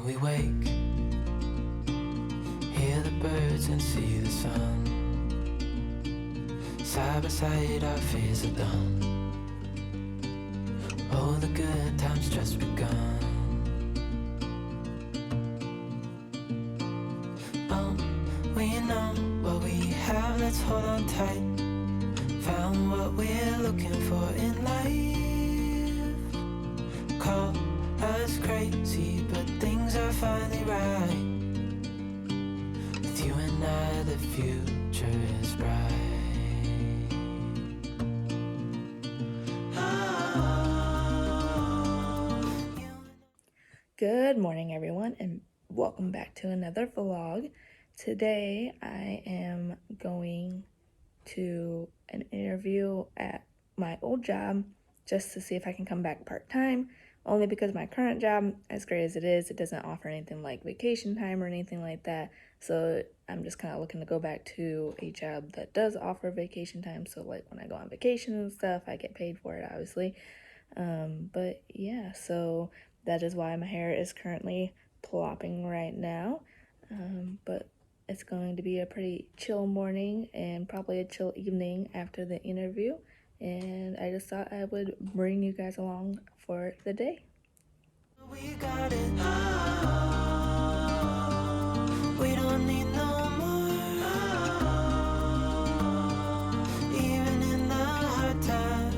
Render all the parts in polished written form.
we wake, hear the birds and see the sun. Side by side our fears are done. Oh, the good times just begun. Oh, we know what we have, let's hold on tight. Found what we're looking for in life. Call us crazy, but things are finally right. With you and I, the future is bright. Good morning, everyone, and welcome back to another vlog. Today I am going to an interview at my old job just to see if I can come back part-time, only because my current job, as great as it is, it doesn't offer anything like vacation time or anything like that. So I'm just kind of looking to go back to a job that does offer vacation time. So like when I go on vacation and stuff, I get paid for it, obviously. But yeah, so that is why my hair is currently plopping right now. But it's going to be a pretty chill morning and probably a chill evening after the interview. And I just thought I would bring you guys along for the day. We got it. We don't need no more. Even in the hard times,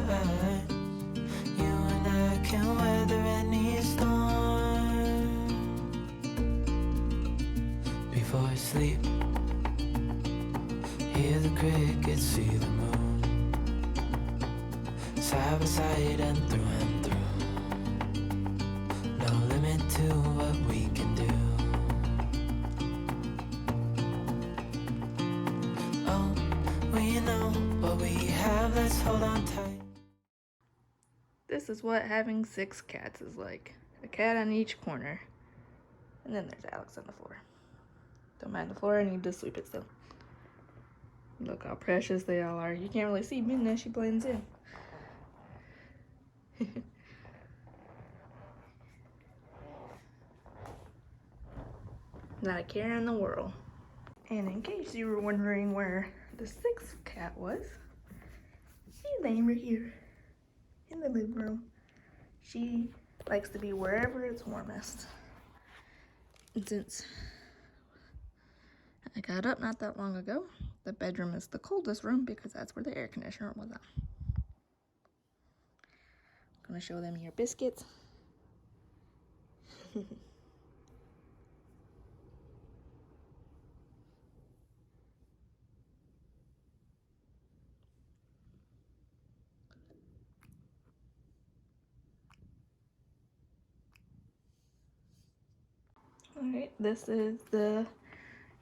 you and I can weather any storm. Before I sleep, hear the crickets, see the moon. Side by side and through and through. No limit to what we can do. Oh, we know what we have, let's hold on tight. This is what having 6 cats is like. A cat on each corner. And then there's Alex on the floor. Don't mind the floor, I need to sweep it still. Look how precious they all are. You can't really see Minna, she blends in. Not a care in the world. And in case you were wondering where the 6th cat was, she's laying right here in the living room. She likes to be wherever it's warmest. And since I got up not that long ago, the bedroom is the coldest room because that's where the air conditioner was on. I'm gonna show them your biscuits. Alright, this is the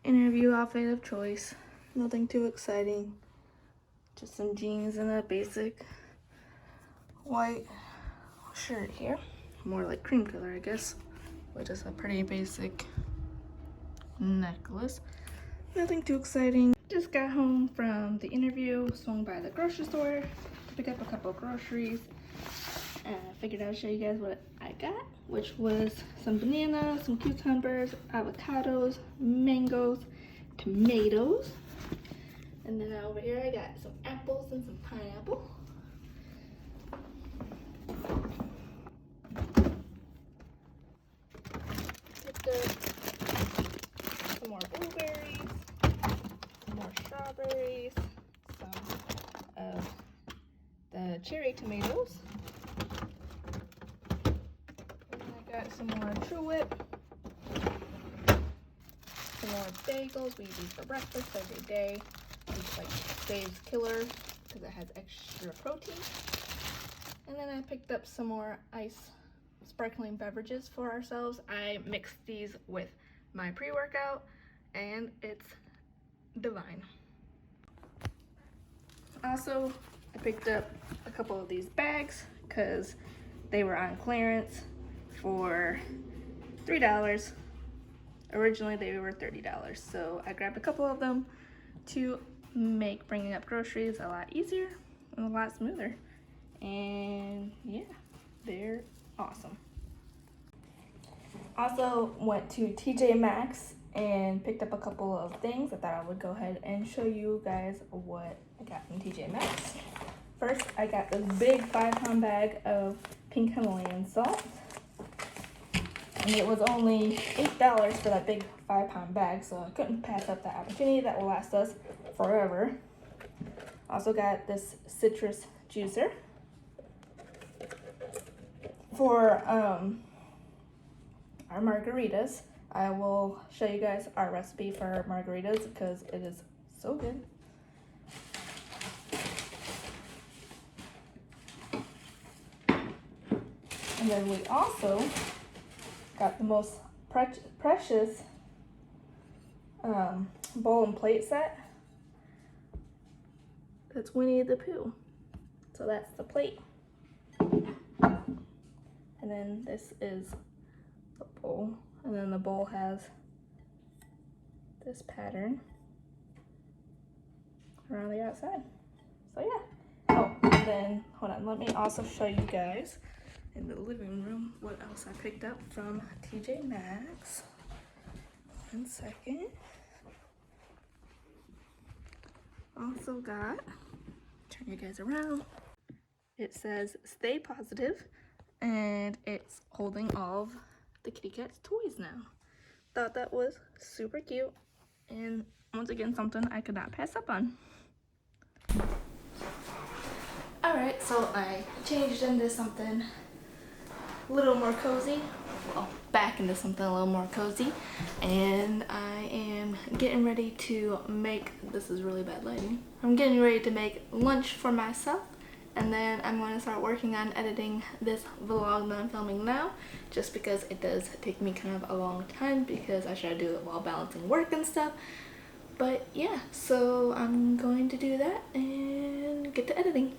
interview outfit of choice. Nothing too exciting. Just some jeans and a basic white shirt here. More like cream color, I guess. With just a pretty basic necklace. Nothing too exciting. Just got home from the interview, swung by the grocery store to pick up a couple of groceries. And I figured I would show you guys what I got, which was some bananas, some cucumbers, avocados, mangoes, tomatoes. And then over here I got some apples and some pineapple. Picked up some more blueberries, some more strawberries, some of the cherry tomatoes. Got some more True Whip, some more bagels. We eat these for breakfast every day. It's like Dave's Killer because it has extra protein. And then I picked up some more ice sparkling beverages for ourselves. I mixed these with my pre-workout and it's divine. Also, I picked up a couple of these bags because they were on clearance for $3. Originally they were $30, so I grabbed a couple of them to make bringing up groceries a lot easier and a lot smoother. And yeah, they're awesome. Also went to TJ Maxx and picked up a couple of things. I thought I would go ahead and show you guys what I got from TJ Maxx. First, I got this big 5-pound bag of pink Himalayan salt. And it was only $8 for that big 5-pound bag, so I couldn't pass up that opportunity. That will last us forever. Also got this citrus juicer for our margaritas. I will show you guys our recipe for margaritas because it is so good. And then we also got the most precious bowl and plate set. That's Winnie the Pooh. So that's the plate. And then this is the bowl. And then the bowl has this pattern around the outside. So yeah. Oh, and then hold on, let me also show you guys in the living room what else I picked up from TJ Maxx. 1 second. Also got, turn you guys around. It says stay positive, and it's holding all of the kitty cat's toys now. Thought that was super cute, and once again something I could not pass up on. Alright, so I changed into something a little more cozy. Well, back into something a little more cozy. And I am getting ready to make, this is really bad lighting. I'm getting ready to make lunch for myself. And then I'm going to start working on editing this vlog that I'm filming now. Just because it does take me kind of a long time because I try to do it while balancing work and stuff. But yeah, so I'm going to do that and get to editing.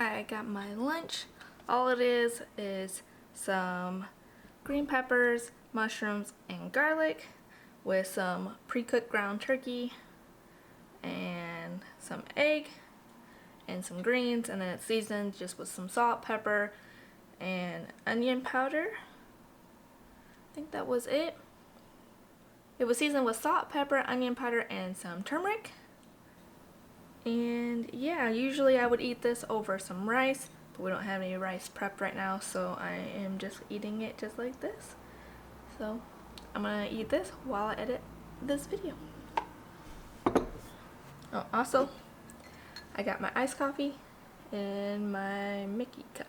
I got my lunch. All it is some green peppers, mushrooms, and garlic with some pre-cooked ground turkey and some egg and some greens, and then it's seasoned just with some salt, pepper, and onion powder. I think that was it. It was seasoned with salt, pepper, onion powder, and some turmeric. And yeah, usually I would eat this over some rice, but we don't have any rice prepped right now, so I am just eating it just like this. So I'm gonna eat this while I edit this video. Oh, also, I got my iced coffee in my Mickey cup.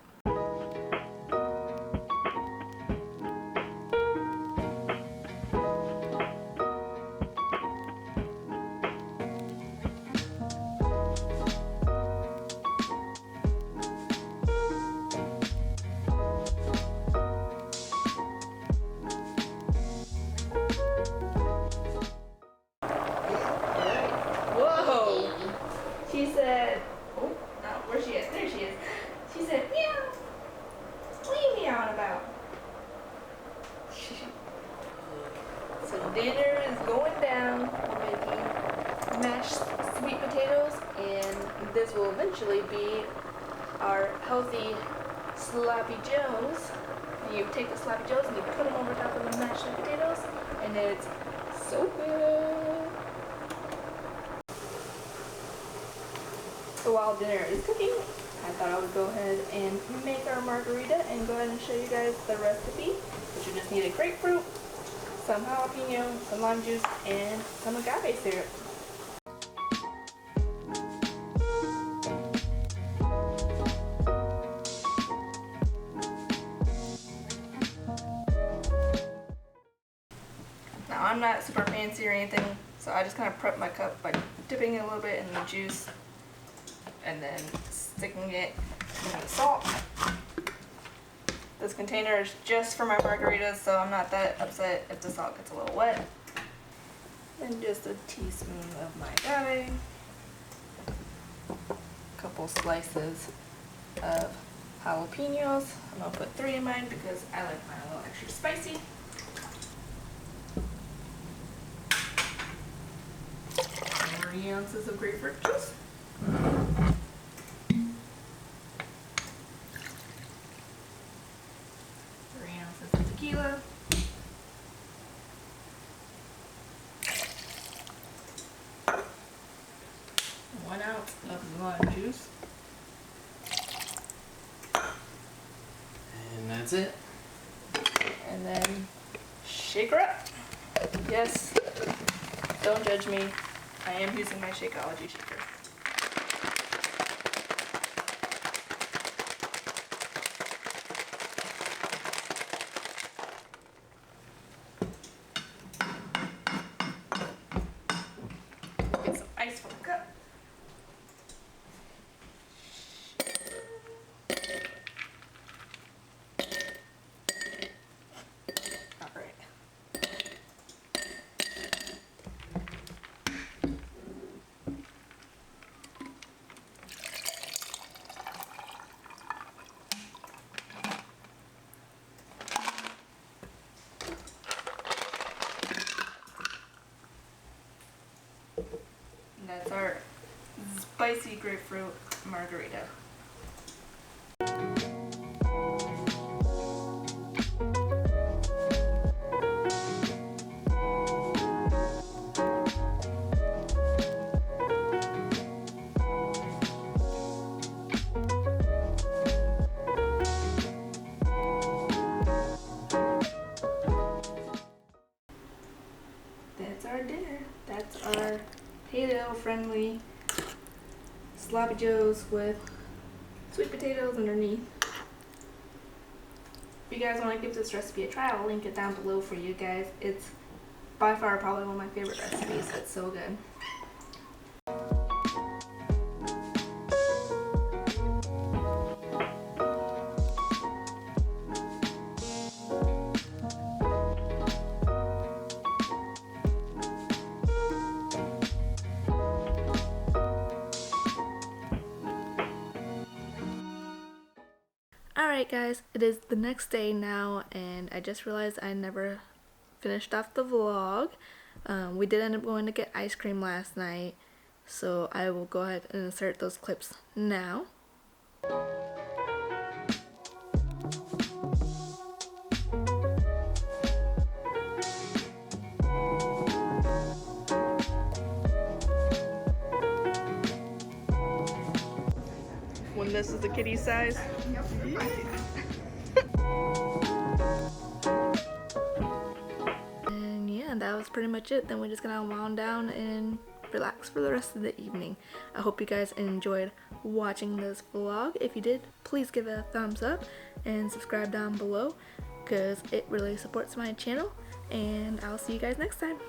She said, oh, where's she at? There she is. She said, meow. What are you meowing about? So dinner is going down. We're making mashed sweet potatoes, and this will eventually be our healthy sloppy joes. you take the sloppy joes and you put them over top of the mashed sweet potatoes, and it's so good. So while dinner is cooking, I thought I would go ahead and make our margarita and go ahead and show you guys the recipe. But you just need a grapefruit, some jalapeno, some lime juice, and some agave syrup. Now I'm not super fancy or anything, so I just kind of prep my cup by dipping it a little bit in the juice and then sticking it in the salt. This container is just for my margaritas, so I'm not that upset if the salt gets a little wet. Then just a teaspoon of my agave, a couple slices of jalapenos. I'm gonna put 3 in mine because I like mine a little extra spicy. 3 ounces of grapefruit juice. 3 ounces of tequila. 1 ounce of lime juice. And that's it. And then shake her up. Yes, don't judge me. I am using my Shakeology shaker. Get some ice from the cup. Alright. And that's our spicy grapefruit margarita. That's our dinner. That's our paleo-friendly sloppy joes with sweet potatoes underneath. If you guys want to give this recipe a try, I'll link it down below for you guys. It's by far probably one of my favorite recipes. It's so good. Alright guys, it is the next day now, and I just realized I never finished off the vlog. We did end up going to get ice cream last night, so I will go ahead and insert those clips now. When this is the kitty size. And yeah, that was pretty much it. Then we're just gonna wound down and relax for the rest of the evening. I hope you guys enjoyed watching this vlog. If you did, please give it a thumbs up and subscribe down below because it really supports my channel. And I'll see you guys next time.